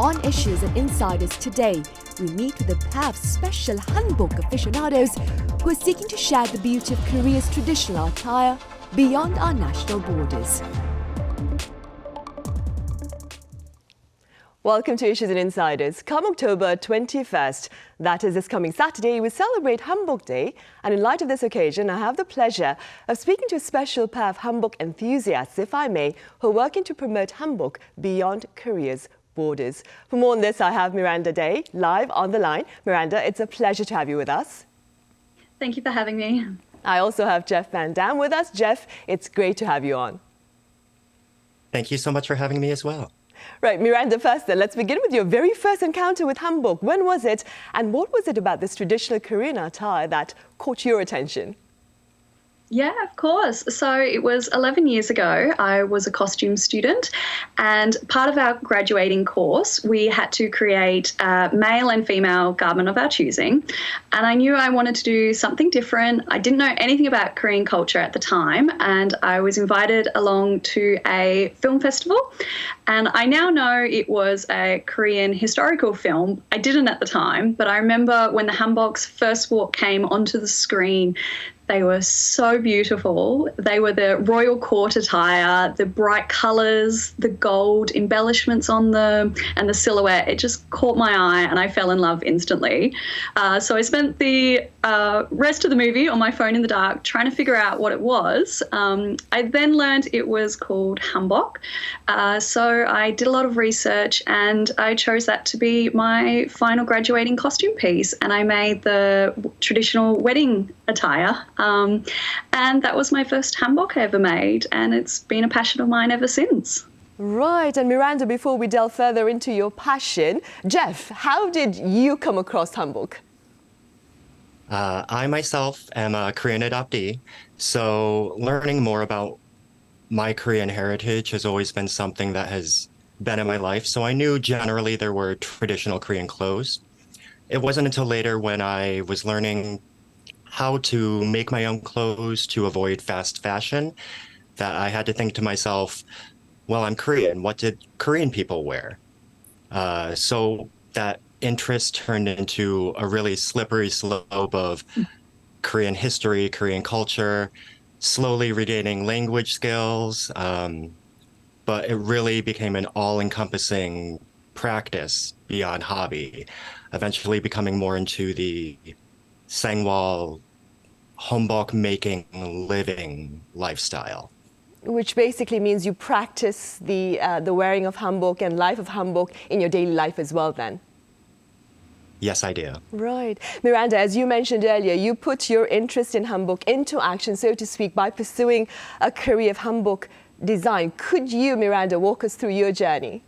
On Issues and Insiders today, we meet with the PAV's special Hanbok aficionados who are seeking to share the beauty of Korea's traditional attire beyond our national borders. Welcome to Issues and Insiders. Come October 21st, that is this coming Saturday, we celebrate Hanbok Day. And in light of this occasion, I have the pleasure of speaking to a special pair of Hanbok enthusiasts, if I may, who are working to promote Hanbok beyond Korea's borders. For more on this, I have Miranda Day live on the line. Miranda, it's a pleasure to have you with us. Thank you for having me. I also have Jeff Van Damme with us. Jeff, it's great to have you on. Thank you so much for having me as well. Right, Miranda, first then, let's begin with your very first encounter with Hanbok. When was it, and what was it about this traditional Korean attire that caught your attention? Yeah, of course. So it was 11 years ago. I was a costume student, and part of our graduating course, we had to create a male and female garment of our choosing. And I knew I wanted to do something different. I didn't know anything about Korean culture at the time, and I was invited along to a film festival. And I now know it was a Korean historical film. I didn't at the time, but I remember when the Hanboks first came onto the screen, they were so beautiful. They were the royal court attire, the bright colours, the gold embellishments on them, and the silhouette. It just caught my eye and I fell in love instantly. So I spent the rest of the movie on my phone in the dark trying to figure out what it was. I then learned it was called Hanbok. So I did a lot of research and I chose that to be my final graduating costume piece. And I made the traditional wedding attire. And that was my first Hanbok I ever made, and it's been a passion of mine ever since. Right, and Miranda, before we delve further into your passion, Jeff, how did you come across Hanbok? I myself am a Korean adoptee, so learning more about my Korean heritage has always been something that has been in my life. So I knew generally there were traditional Korean clothes. It wasn't until later when I was learning how to make my own clothes to avoid fast fashion that I had to think to myself, well, I'm Korean. What did Korean people wear? So that interest turned into a really slippery slope of Korean history, Korean culture, slowly regaining language skills. But it really became an all-encompassing practice beyond hobby, eventually becoming more into the Sangwal Hanbok making living lifestyle. Which basically means you practice the wearing of Hanbok and life of Hanbok in your daily life as well then? Yes, I do. Right. Miranda, as you mentioned earlier, you put your interest in Hanbok into action, so to speak, by pursuing a career of Hanbok design. Could you, Miranda, walk us through your journey?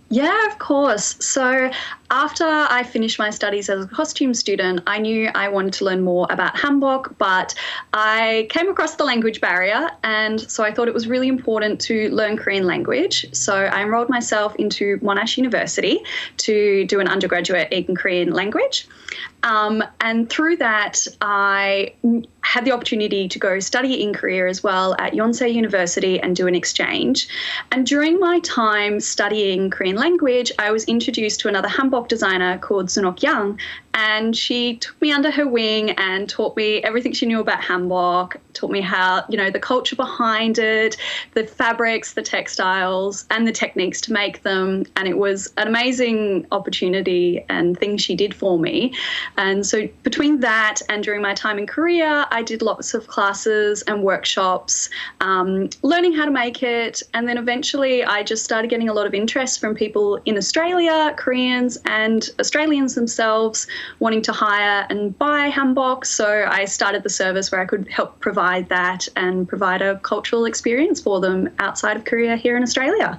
Yeah, of course. So after I finished my studies as a costume student, I knew I wanted to learn more about Hanbok, but I came across the language barrier, and so I thought it was really important to learn Korean language. So I enrolled myself into Monash University to do an undergraduate in Korean language. And through that, I had the opportunity to go study in Korea as well at Yonsei University and do an exchange. And during my time studying Korean language, I was introduced to another Hanbok designer called Sunok Yang, and she took me under her wing and taught me everything she knew about Hanbok, taught me how, the culture behind it, the fabrics, the textiles, and the techniques to make them. And it was an amazing opportunity and thing she did for me. And so between that and during my time in Korea, I did lots of classes and workshops, learning how to make it. And then eventually I just started getting a lot of interest from people in Australia, Koreans and Australians themselves, wanting to hire and buy Hanbok. So I started the service where I could help provide that and provide a cultural experience for them outside of Korea here in Australia.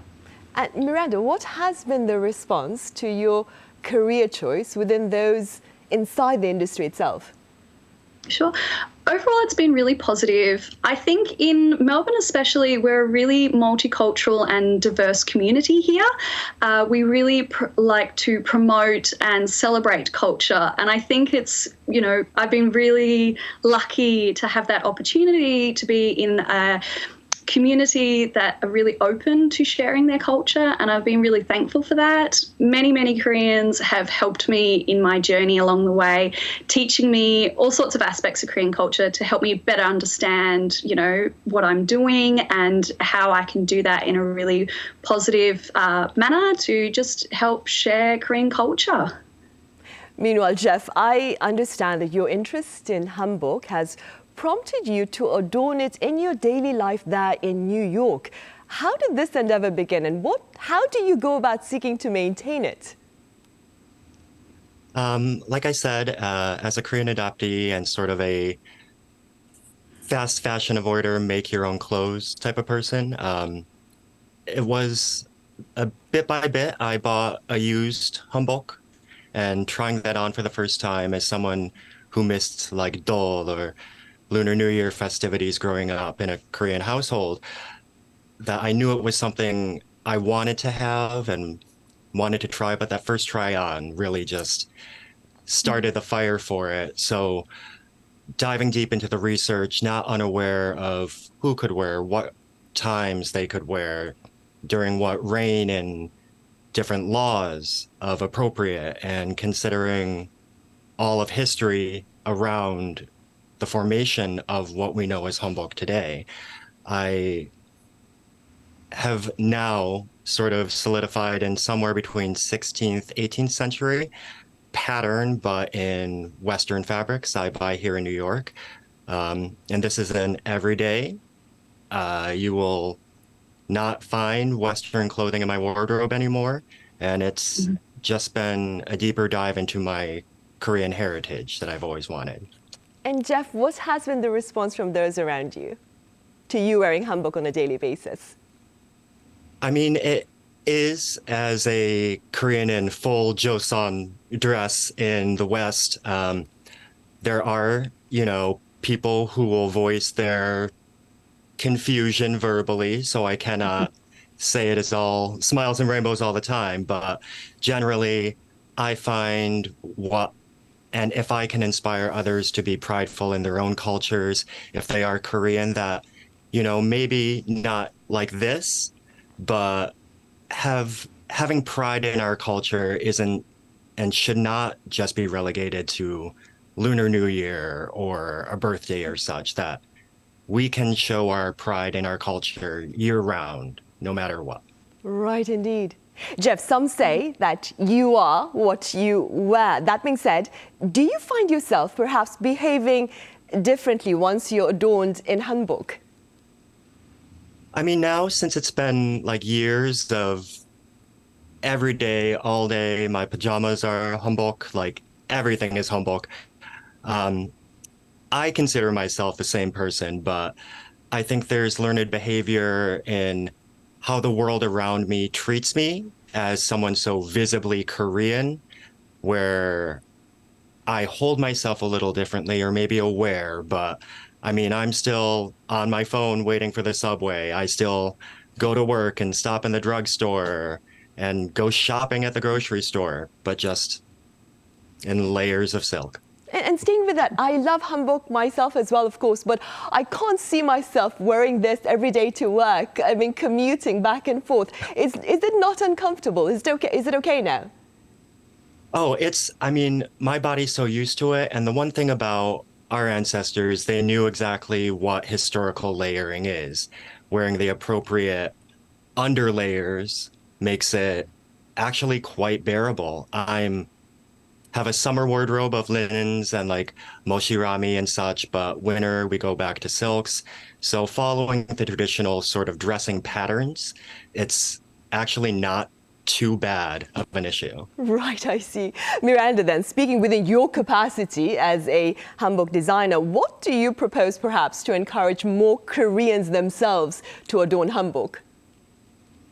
And Miranda, what has been the response to your career choice within those inside the industry itself? Sure. Overall, it's been really positive. I think in Melbourne especially, we're a really multicultural and diverse community here. We really like to promote and celebrate culture. And I think it's, I've been really lucky to have that opportunity to be in a community that are really open to sharing their culture, and I've been really thankful for that. Many, many Koreans have helped me in my journey along the way, teaching me all sorts of aspects of Korean culture to help me better understand, what I'm doing and how I can do that in a really positive manner to just help share Korean culture. Meanwhile, Jeff, I understand that your interest in hanbok has prompted you to adorn it in your daily life there in New York. How did this endeavor begin, and how do you go about seeking to maintain it? Like I said, as a Korean adoptee and sort of a fast fashion avoider, make your own clothes type of person, it was a bit by bit. I bought a used hanbok, and trying that on for the first time as someone who missed like Dol or Lunar New Year festivities growing up in a Korean household, that I knew it was something I wanted to have and wanted to try, but that first try on really just started the fire for it. So diving deep into the research, not unaware of who could wear, what times they could wear, during what reign, and different laws of appropriate, and considering all of history around the formation of what we know as hanbok today, I have now sort of solidified in somewhere between 16th, 18th century pattern, but in Western fabrics I buy here in New York. And this is an everyday. You will not find Western clothing in my wardrobe anymore. And it's just been a deeper dive into my Korean heritage that I've always wanted. And Jeff, what has been the response from those around you to you wearing hanbok on a daily basis? I mean, it is, as a Korean in full Joseon dress in the West, there are, people who will voice their confusion verbally, so I cannot say it is all smiles and rainbows all the time, but generally I find and if I can inspire others to be prideful in their own cultures, if they are Korean, that, maybe not like this, but having pride in our culture isn't and should not just be relegated to Lunar New Year or a birthday or such, that we can show our pride in our culture year round, no matter what. Right, indeed. Jeff, some say that you are what you wear. That being said, do you find yourself perhaps behaving differently once you're adorned in hanbok? I mean, now, since it's been like years of every day, all day, my pajamas are hanbok, like everything is hanbok. I consider myself the same person, but I think there's learned behavior in how the world around me treats me as someone so visibly Korean, where I hold myself a little differently, or maybe aware, but I mean, I'm still on my phone waiting for the subway. I still go to work and stop in the drugstore and go shopping at the grocery store, but just in layers of silk. And staying with that, I love hanbok myself as well, of course, but I can't see myself wearing this every day to work. I mean, commuting back and forth. Is it not uncomfortable? Is it okay now? Oh, my body's so used to it. And the one thing about our ancestors, they knew exactly what historical layering is. Wearing the appropriate underlayers makes it actually quite bearable. Have a summer wardrobe of linens and like moshirami and such, but winter we go back to silks. So following the traditional sort of dressing patterns, it's actually not too bad of an issue. Right, I see. Miranda, then, speaking within your capacity as a hanbok designer, what do you propose perhaps to encourage more Koreans themselves to adorn hanbok?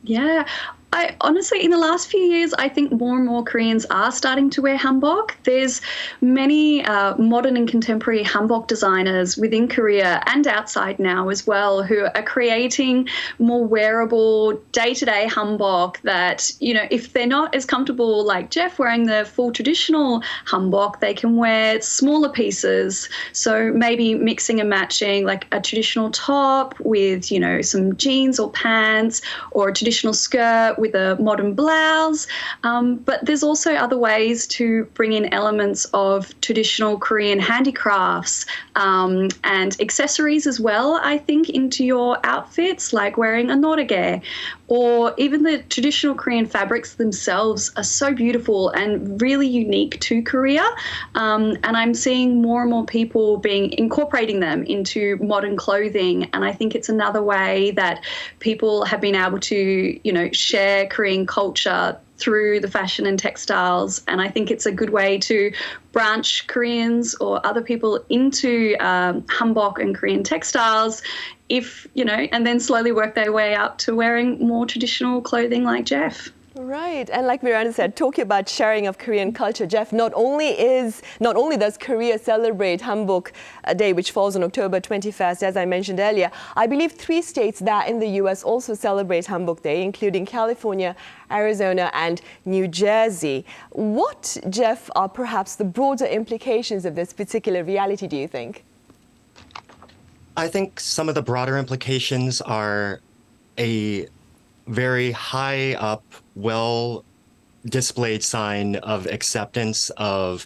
Yeah, I honestly, in the last few years, I think more and more Koreans are starting to wear hanbok. There's many modern and contemporary hanbok designers within Korea and outside now as well who are creating more wearable day-to-day hanbok that, you know, if they're not as comfortable like Jeff wearing the full traditional hanbok, they can wear smaller pieces. So maybe mixing and matching like a traditional top with, you know, some jeans or pants or a traditional skirt with a modern blouse. But there's also other ways to bring in elements of traditional Korean handicrafts and accessories as well, I think, into your outfits, like wearing a norage. Or even the traditional Korean fabrics themselves are so beautiful and really unique to Korea. And I'm seeing more and more people incorporating them into modern clothing. And I think it's another way that people have been able to, you know, share Korean culture through the fashion and textiles. And I think it's a good way to branch Koreans or other people into hanbok and Korean textiles and then slowly work their way up to wearing more traditional clothing like Jeff. Right, and like Miranda said, talking about sharing of Korean culture, Jeff, not only does Korea celebrate Hanbok Day, which falls on October 21st, as I mentioned earlier, I believe 3 states that in the U.S. also celebrate Hanbok Day, including California, Arizona, and New Jersey. What, Jeff, are perhaps the broader implications of this particular reality, do you think? I think some of the broader implications are a very high up, well displayed sign of acceptance of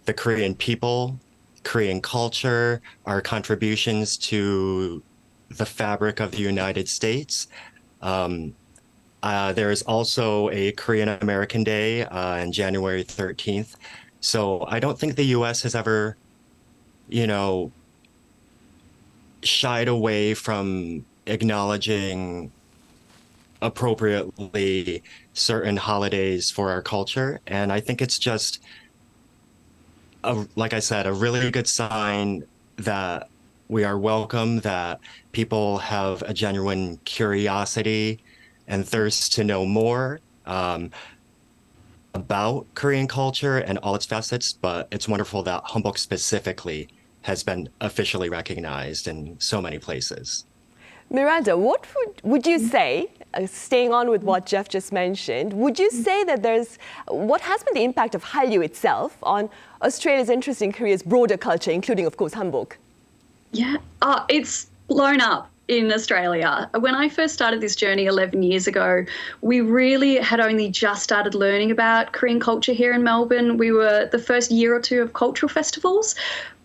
the Korean people, Korean culture, our contributions to the fabric of the United States. There is also a Korean American Day on January 13th. So I don't think the US has ever, shied away from acknowledging appropriately certain holidays for our culture. And I think it's just, like I said, a really good sign that we are welcome, that people have a genuine curiosity and thirst to know more about Korean culture and all its facets. But it's wonderful that Hanbok specifically has been officially recognized in so many places. Miranda, what would you say, staying on with what Jeff just mentioned, would you say that what has been the impact of Hallyu itself on Australia's interest in Korea's broader culture, including, of course, Hanbok? Yeah, it's blown up in Australia. When I first started this journey 11 years ago, we really had only just started learning about Korean culture here in Melbourne. We were the first year or two of cultural festivals.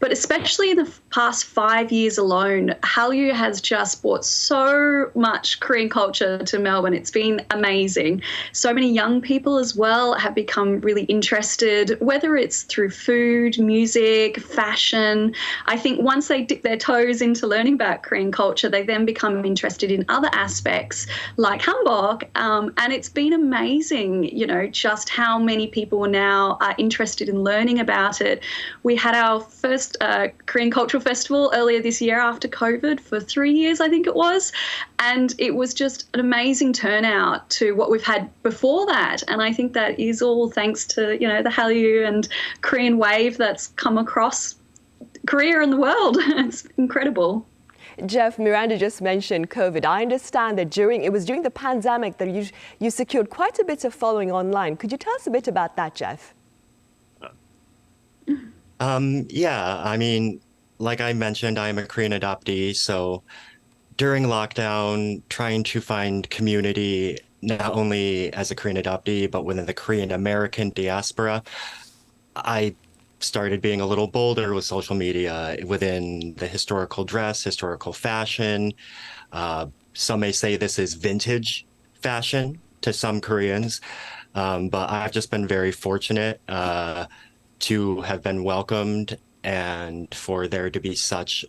But especially in the past 5 years alone, Hallyu has just brought so much Korean culture to Melbourne. It's been amazing. So many young people as well have become really interested, whether it's through food, music, fashion. I think once they dip their toes into learning about Korean culture, they then become interested in other aspects like Hanbok. And it's been amazing, just how many people now are interested in learning about it. We had our first Korean Cultural Festival earlier this year after COVID for 3 years, I think it was. And it was just an amazing turnout to what we've had before that. And I think that is all thanks to, the Hallyu and Korean wave that's come across Korea and the world. It's incredible. Jeff, Miranda just mentioned COVID. I understand that it was during the pandemic that you secured quite a bit of following online. Could you tell us a bit about that, Jeff? Yeah, I mean, like I mentioned, I'm a Korean adoptee. So during lockdown, trying to find community, not only as a Korean adoptee, but within the Korean American diaspora, I started being a little bolder with social media within the historical dress, historical fashion. Some may say this is vintage fashion to some Koreans, but I've just been very fortunate to have been welcomed and for there to be such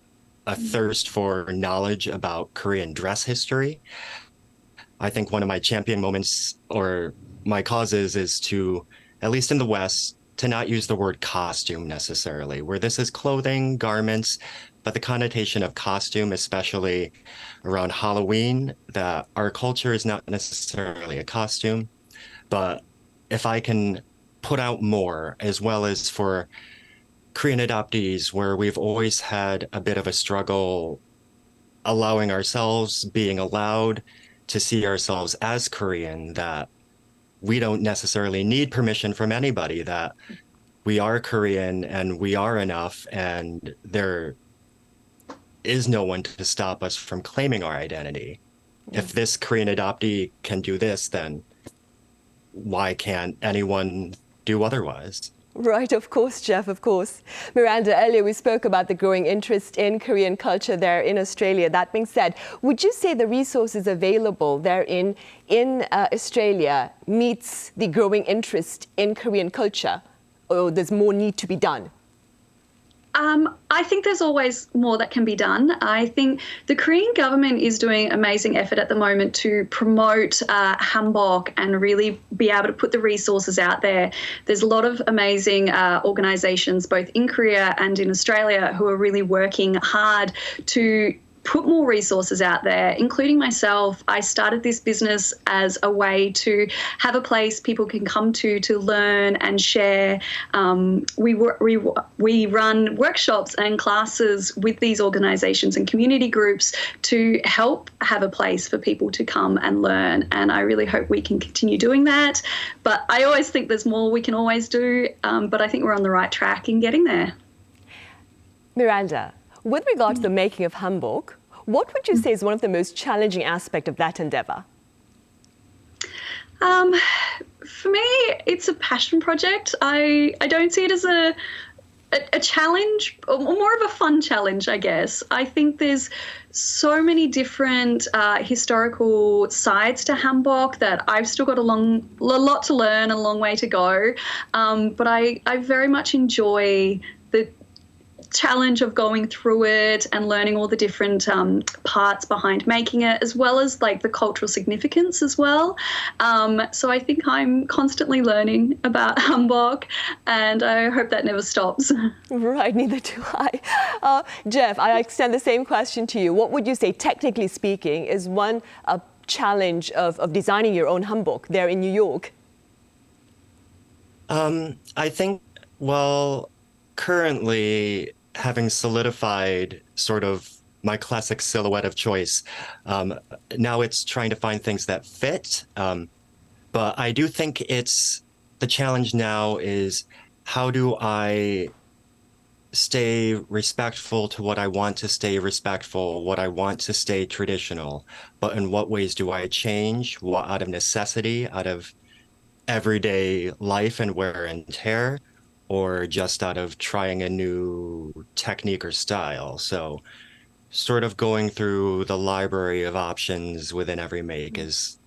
a thirst for knowledge about Korean dress history. I think one of my champion moments or my causes is to, at least in the West, to not use the word costume necessarily, where this is clothing, garments, but the connotation of costume, especially around Halloween, that our culture is not necessarily a costume, but if I can put out more, as well as for Korean adoptees, where we've always had a bit of a struggle allowing ourselves, being allowed to see ourselves as Korean, that we don't necessarily need permission from anybody, that we are Korean and we are enough, and there is no one to stop us from claiming our identity. If this Korean adoptee can do this, then why can't anyone do otherwise? Right, of course, Jeff, of course. Miranda, earlier we spoke about the growing interest in Korean culture there in Australia. That being said, would you say the resources available there in Australia meets the growing interest in Korean culture, or there's more need to be done? I think there's always more that can be done. I think the Korean government is doing amazing effort at the moment to promote Hanbok and really be able to put the resources out there. There's a lot of amazing organisations both in Korea and in Australia who are really working hard to put more resources out there, including myself. I started this business as a way to have a place people can come to learn and share. We run workshops and classes with these organisations and community groups to help have a place for people to come and learn. And I really hope we can continue doing that. But I always think there's more we can always do. But I think we're on the right track in getting there. Miranda, with regard to the making of Hanbok, what would you say is one of the most challenging aspects of that endeavour? For me, it's a passion project. I don't see it as a challenge, or more of a fun challenge, I guess. I think there's so many different historical sides to Hanbok that I've still got a lot to learn, a long way to go. But I very much enjoy the challenge of going through it and learning all the different parts behind making it, as well as like the cultural significance as well. So I think I'm constantly learning about Hanbok, and I hope that never stops. Right, neither do I. Jeff, I extend the same question to you. What would you say, technically speaking, is one challenge of designing your own Hanbok there in New York? I think, well, currently, having solidified sort of my classic silhouette of choice, now it's trying to find things that fit. But I do think the challenge now is, how do I stay respectful to what I want to stay respectful, what I want to stay traditional, but in what ways do I change, what out of necessity, out of everyday life and wear and tear, or just out of trying a new technique or style. So sort of going through the library of options within every make is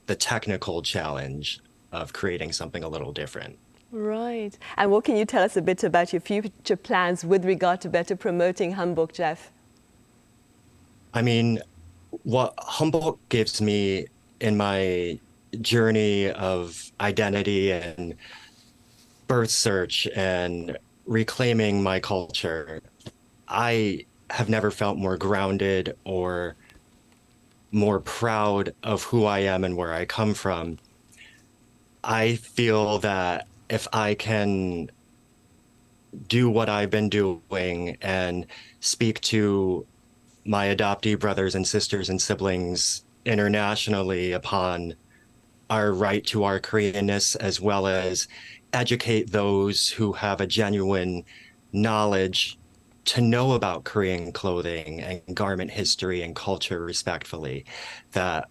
the technical challenge of creating something a little different. Right. And what can you tell us a bit about your future plans with regard to better promoting Hanbok, Jeff? I mean, what Hanbok gives me in my journey of identity and birth search and reclaiming my culture, I have never felt more grounded or more proud of who I am and where I come from. I feel that if I can do what I've been doing and speak to my adoptee brothers and sisters and siblings internationally upon our right to our Koreanness, as well as educate those who have a genuine knowledge to know about Korean clothing and garment history and culture respectfully, that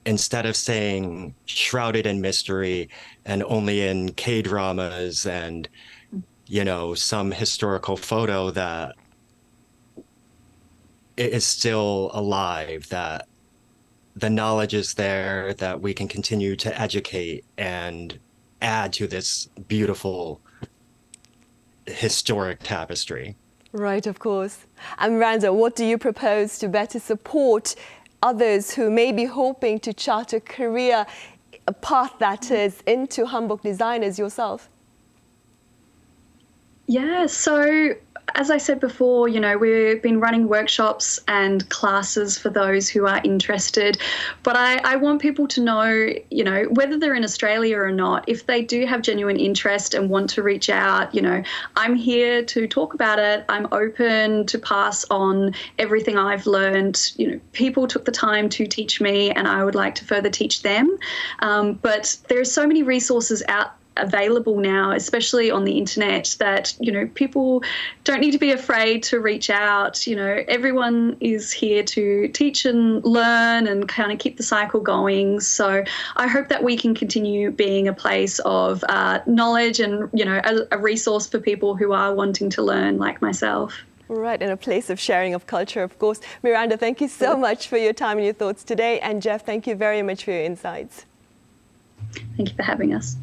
instead of saying shrouded in mystery and only in K-dramas and, some historical photo, that it is still alive, that the knowledge is there, that we can continue to educate and add to this beautiful historic tapestry. Right, of course. And Miranda, what do you propose to better support others who may be hoping to chart a career, a path that is into Hanbok design as yourself? Yeah, so as I said before, we've been running workshops and classes for those who are interested. But I want people to know, whether they're in Australia or not, if they do have genuine interest and want to reach out, I'm here to talk about it. I'm open to pass on everything I've learned. People took the time to teach me and I would like to further teach them. But there's so many resources available now, especially on the internet, that people don't need to be afraid to reach out. Everyone is here to teach and learn and kind of keep the cycle going. So I hope that we can continue being a place of knowledge and a resource for people who are wanting to learn like myself. Right, and a place of sharing of culture, of course. Miranda, thank you so much for your time and your thoughts today, and Jeff, thank you very much for your insights. Thank you for having us.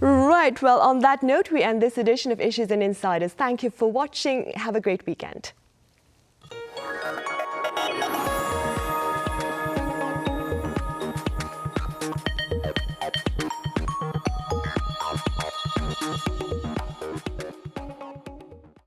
Right, well, on that note, we end this edition of Issues and Insiders. Thank you for watching. Have a great weekend.